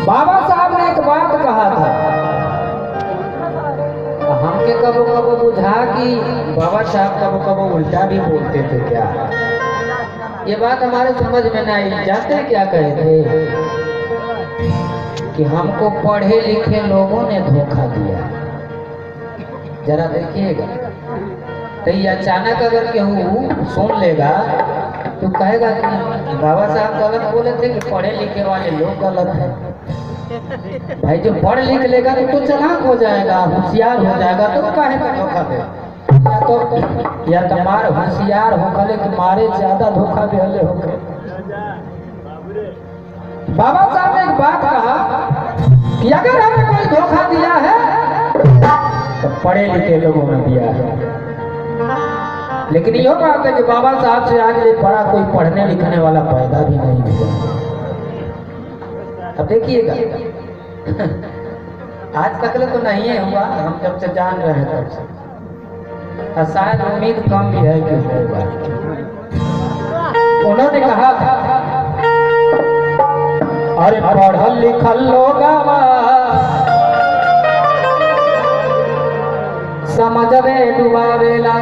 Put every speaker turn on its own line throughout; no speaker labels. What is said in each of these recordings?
बाबा साहब ने एक बात कहा था, हमके कबो कबो बुझा कि बाबा साहब कबो कबो उल्टा भी बोलते थे क्या। ये बात हमारे समझ में नहीं आई। जानते क्या कहे थे कि हमको पढ़े लिखे लोगों ने धोखा दिया। जरा देखिएगा, तो ये अचानक अगर केहू सुन लेगा तो कहेगा कि बाबा साहब गलत बोले थे कि पढ़े लिखे वाले लोग गलत हैं। भाई जो पढ़ लिख लेगा तो चालाक हो जाएगा, होशियार हो जाएगा, तो काहे का धोखा दे। या तो मार होशियार होकर कि मारे ज्यादा धोखा दे हले होकर। बाबा साहब ने एक बात कहा कि अगर हमें कोई धोखा दिया है तो पढ़े लिखे लोगों ने दिया है। लेकिन यह बात है कि बाबा साहब से आगे बड़ा कोई पढ़ने लिखने वाला पैदा भी नहीं हुआ। अब देखिएगा, आज तक तो नहीं है हुआ, हम जब से जान रहे हैं तब से, और शायद उम्मीद कम भी है कि होगा। उन्होंने कहा अरे पढ़ल लिखल लोग समझवे डुबावेला।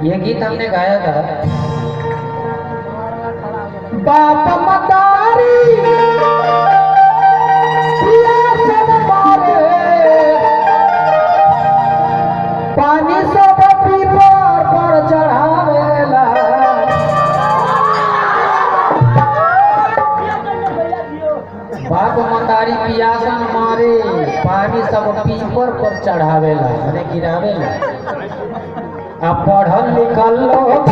ये गीत हमने गाया था। बाप मतारी पानी सब पीपर पर चढ़ावेला। बाप मतारी पियासन मारे पानी सब पीपर पर चढ़ावेला, मैंने गिरावेला। अब पढ़ल लिखल लोग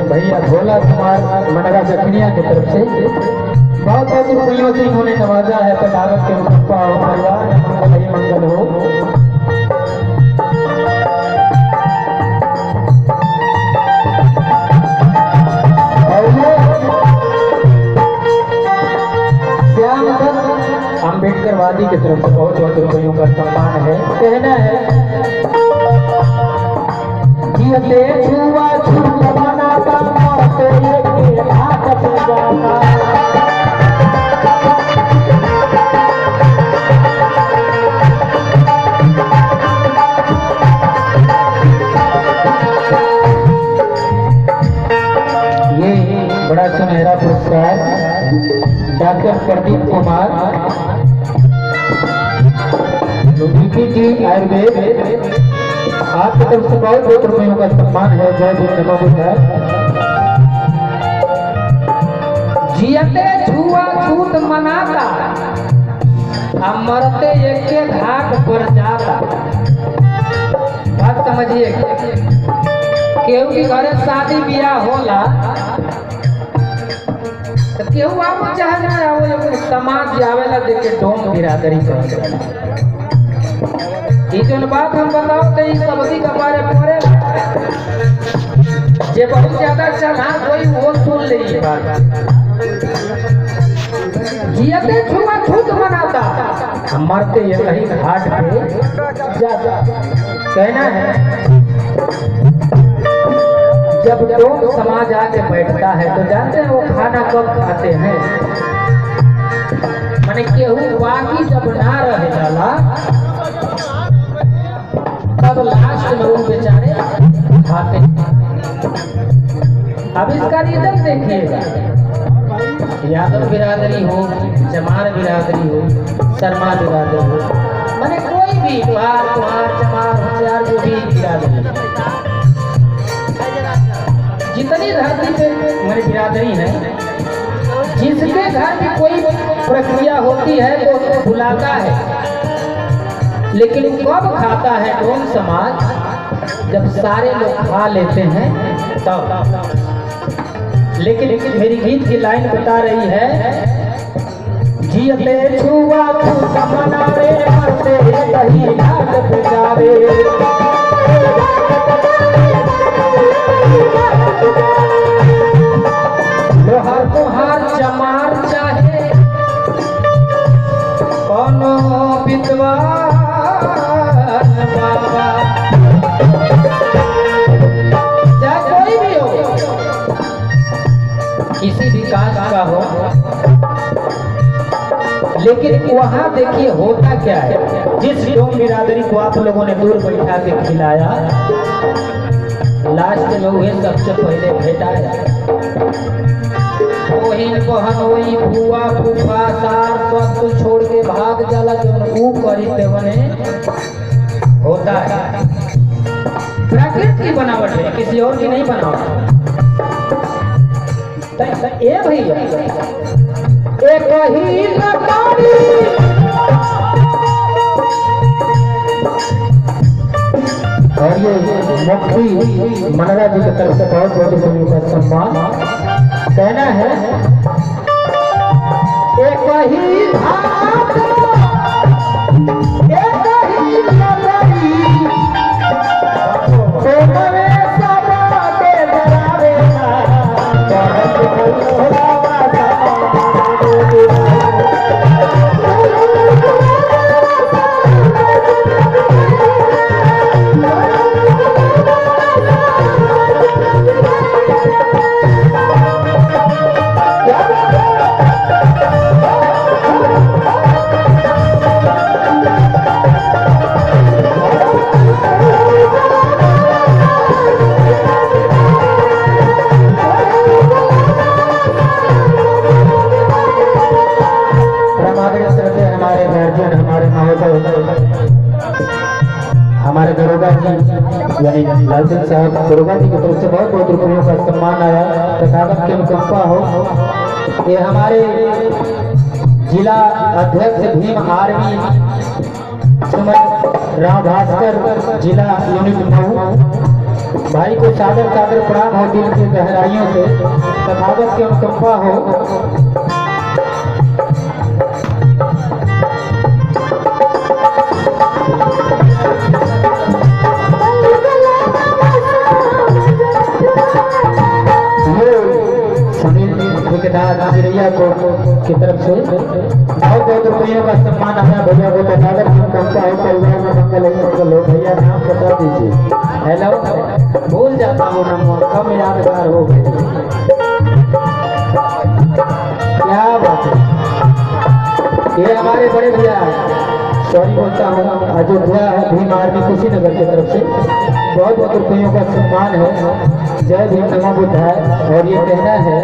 भैया भोला कुमार मनरा जखनिया की तरफ से बहुत बहुत रुपयों से इन्होंने नवाजा है। पटावत के परिवार मंगल ही मंगल हो। श्याम अम्बेडकर वादी की तरफ से बहुत बहुत रुपयों का सम्मान है। कहना है छुआ छुआ बनाता के हाथ पे जाता। ये बड़ा सुनहरा पुरस्कार डॉक्टर प्रदीप कुमार जी आयुर्वेद आपकी तरफ से बहुत बहुत रुपयों का सम्मान है। जय भीम नमो बुद्धाय। जियते छुआ छूत मनाता, हम मरते एक के घाट पर जाता। बात समझिए, केहू के घरे शादी ब्याह होला तो केहू आप चाहे ना आओ, लेकिन समाज आवेला देख के डोम बिरादरी कर। जो बात हम बताओ तो इस सबकी के बारे पड़े जे बहुत ज्यादा चला कोई वो सुन ले। जियते छुआ छूत मनाता, हम मरते ये कहीं घाट पे जाता। कहना है जब लोग समाज आके बैठता है तो जानते हैं वो खाना कब खाते हैं। माने केहू बाकी जब ना रहे जाला तब लास्ट में वो बेचारे खाते। अब इसका रीजन देखिएगा, यादव बिरादरी हो, चमार बिरादरी हो, शर्मा बिरादरी हो, माने कोई भी त्योहार चमार होशियार जो भी बिरादरी, जितनी धरती पे मेरी बिरादरी है, जिसके घर में कोई प्रक्रिया होती है तो उसको भुलाता है, लेकिन कब खाता है डोम समाज? जब सारे लोग खा लेते हैं तब। लेकिन मेरी गीत की लाइन बता रही है, जियते छुआ छूता मनावे, मरते कहीं लाग बजावे। लोहार कुहार चमार चाहे कोनो विद्वान बाबा, चाहे कोई भी हो, किसी भी कास्ट का हो, लेकिन वहां देखिए होता क्या है। जिस डोम बिरादरी को आप लोगों ने दूर बैठा के खिलाया, लास्ट में वही सबसे पहले भेटाया। बहन बहन वही बुआ फूफा सार सब कुछ छोड़ के भाग जाला, जो ऊ करी तेवने होता है। प्रकृति की बनावट है, किसी और की नहीं बनावट। ए भैया एक ही लकारी और ये मुखी मनरा जी की तरफ से बहुत बहुत सम्मान कहना है। एक ही हाथ एक ही लड़ाई सोनवे सदा के डरावेला हमारे दरोगा जी यानी लाल सिंह साहब दरोगा जी की तरफ से बहुत बहुत रुपयों का सम्मान आया। तथागत की अनुकंपा हो। ये हमारे जिला अध्यक्ष भीम आर्मी राव भास्कर जिला यूनिट मऊ भाई को सादर सादर प्रणाम हो दिल की गहराइयों से। तथागत की अनुकंपा हो। को की तरफ से बहुत बहुत रुपयों का सम्मान आया। भैया को तथागत की अनुकंपा हो। परिवार में मंगल हो। भैया नाम बता दीजिए। हेलो, भूल जाता हूँ नाम, कम यादगार हो गए। क्या बात है। ये हमारे बड़े भैया, सॉरी बोलता हूँ, अयोध्या भीम आर्मी कुशीनगर की तरफ से बहुत बहुत रुपयों का सम्मान है। जय भीम नमो बुद्धाय। और ये कहना है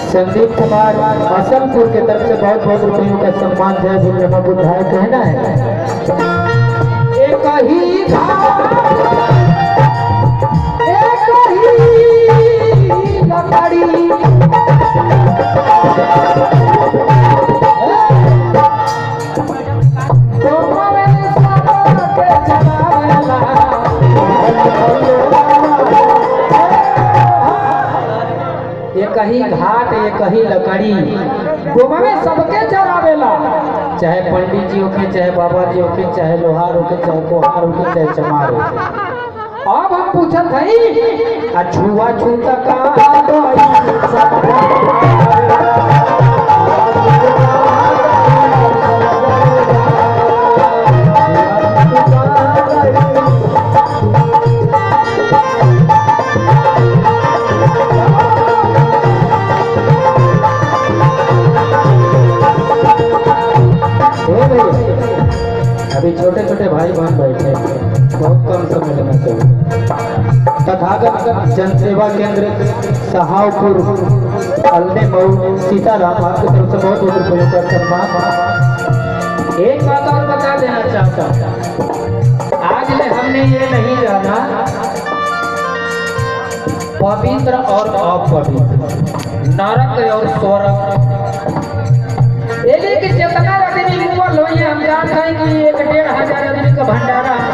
संदीप कुमार असलपुर के तरफ से बहुत बहुत रुपयों का सम्मान। जय भीम नमो बुद्धाय कहना है। एक ही लकड़ी कहीं घाट ये कहीं लकड़ी गोमा में सबके चरावेला। चाहे पंडित जी होके, चाहे बाबा जी होके, चाहे लोहार होके, चाहे कोहार होके, चाहे चमार होके। अब हम पूछत हई अछुआ छूता का अभी छोटे छोटे भाई बहन बैठे, बहुत कम समय लेना चाहिए। तथागत जनसेवा केंद्र सहावपुर अलने मऊ सीताराम आपकी तरफ से बहुत बहुत रुपयों का सम्मान। एक बात और बता देना चाहता हूँ, आज में हमने ये नहीं जाना पवित्र और अपवित्र, नरक और स्वर्ग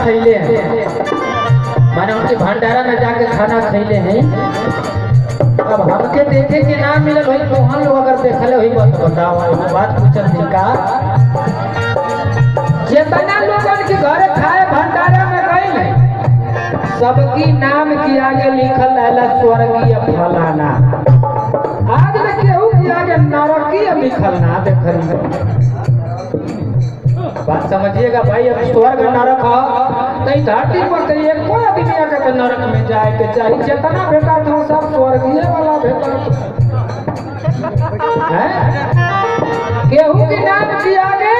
खैले हैं, माने उनके भंडारा में जाके खाना खैले हैं। अब हमके देखे के नाम मिले भाई, तो हम लोग अगर देखले हुई बताओ बात पूछल थी का जितना लोगन के घर खाए भंडारा में गए सबकी नाम के आगे लिखल है स्वर्गीय फलाना, आज में केहू के आगे नरकीय लिखल ना देखल। बात समझिएगा भाई, अब स्वर्ग नरक हो तो धरती पर तो एक कोई आदमी आके नरक में जाए के चाहिए, जितना बेटा था सब स्वर्गीय वाला बेटा है। केहू के नाम के आगे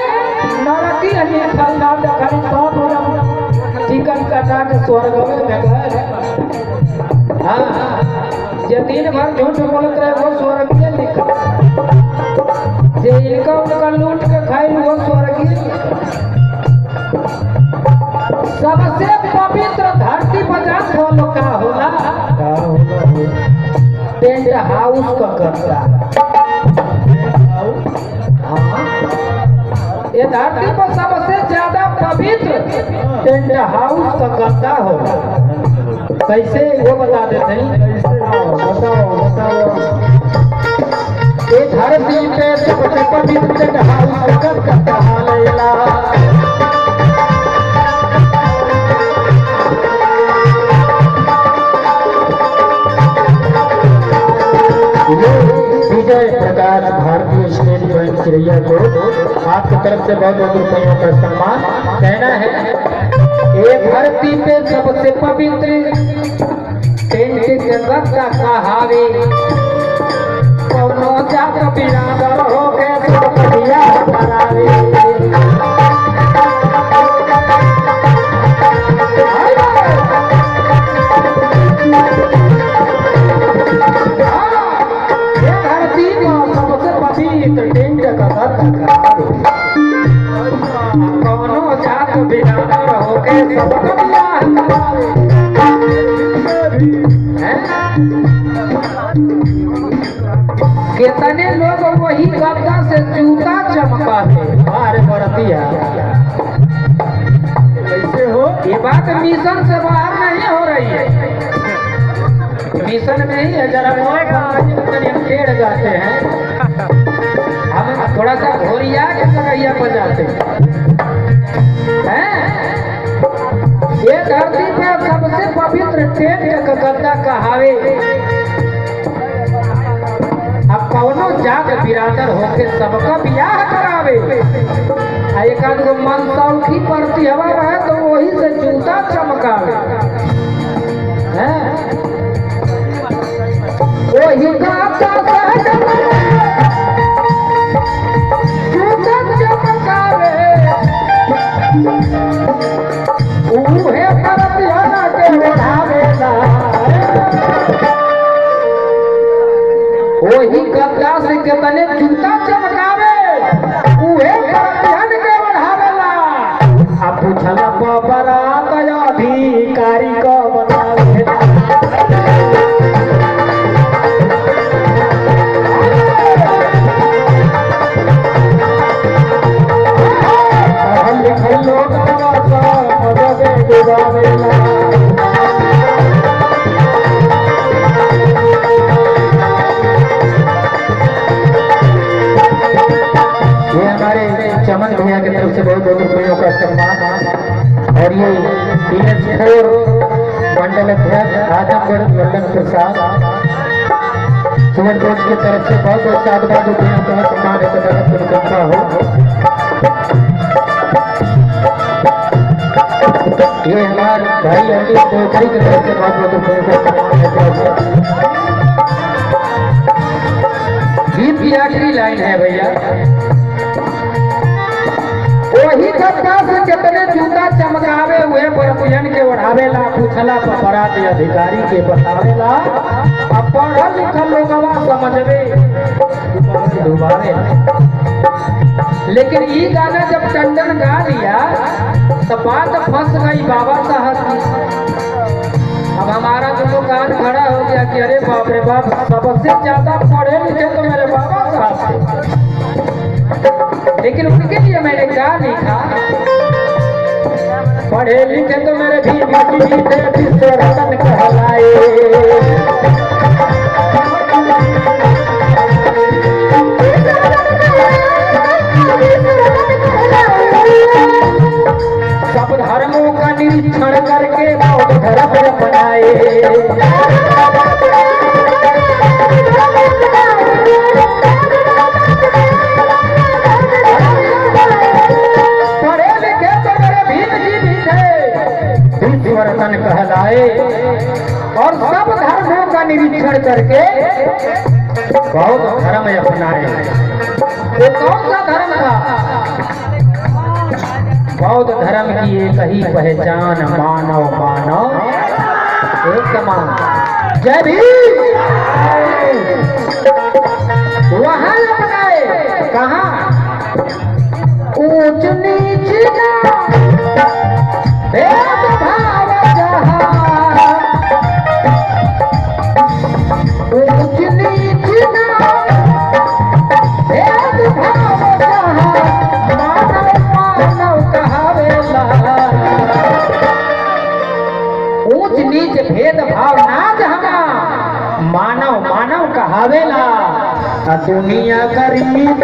नरकी लिखल ना देखल, सब चिकन कटा के स्वर्ग में गए। हाँ, जे दिन भर झूठ बोलत रहे वो स्वर्गीय लिखल, जे इनका उनका लूट के खाई वो स्वर्गीय। सबसे पवित्र धरती पर जात हो लोग का होला टेंट हाउस का करता। हाँ, ये धरती पर सबसे ज्यादा पवित्र टेंट हाउस का करता हो। कैसे वो बता देते हैं, बताओ। ये धरती पे सबसे पवित्र टेंट हाउस का करता हालेला। विजय प्रकाश भारतीय स्टेट बैंक चिड़ैया को आपकी तरफ से बहुत बहुत रुपयों का सम्मान। कहना है ये धरती पे सबसे पवित्र टेंट जगत का कहावे, कौनो जात बिरादर हो के सब बढ़िया करावे। कौनो जात बिरादर होके सबको बियाह करावे। कितने लोग वही गद्दा से जूता चमकाते। अरे बरतिया कैसे हो, ये बात मिशन से बाहर नहीं हो रही है, मिशन में ही है। जरा हम टेढ़ गाते हैं, हम थोड़ा सा घोरिया के सरैया बजाते हैं। ये धरती पर सबसे पवित्र टेंट का गद्दा कहावे, अब कौनो जात बिरादर होके सबका बियाह करावे। एक आध गो मनसौखी पड़ती हवा रहे तो वही से जूता चमकावे। वही गाता उहे परतिया के बढ़ावेला, वही गद्दा से कितने जूता चमकावे, उहे परतिया के बढ़ावेला। अब पूछला बरात अधिकारी को बतावेला। चमन भैया की तरफ से बहुत बहुत रुपयों का सम्मान। और ये DS4 मंडल अध्यक्ष आजमगढ़ लल्लन प्रसाद सुमन कोच की तरफ से बहुत बहुत साधुवाद रुपयों का सम्मान है। हो ये हमारे भाई अनिल पोखरी की तरफ से बहुत बहुत रुपयों का सम्मान है। गीत की आखिरी लाइन है भैया, वही गद्दा से कितने जूता चमकावे, हुए बरतियन के ओढ़ावेला। पूछला बरात अधिकारी के बतावेला। अब पढ़ल लिखल लोगवा समझवे डुबावे। लेकिन ये गाना जब टंडन गा दिया तो बात फंस गई बाबा साहब की। अब हमारा तो कान खड़ा हो गया कि अरे बाप रे बाप, सबसे ज्यादा पढ़े लिखे तो मेरे बाबा साहब थे। लेकिन उनके लिए मैंने गा लिखा पढ़े लिखे तो मेरे भीम जी थे विश्व रतन कहलाए। सब धर्मों का निरीक्षण करके बौद्ध धर्म अपनाए। पढ़े लिखे तो मेरे भीम जी भी थे विश्व रतन कहलाए और सब धर्मों का निरीक्षण करके बौद्ध धर्म अपनाए। वो कौन सा धर्म था? बौद्ध धर्म की एक ही पहचान, मानव मानव एक समान। जय भीम। वहां अपनाए कहा? ऊंच नीच ना भेदभाव जहां, ऊंच नीच ना भेदभाव जहां, मानव मानव कहावेला। ऊंच नीच भेदभाव ना जहां, मानव मानव कहावेला। दुनिया का रीत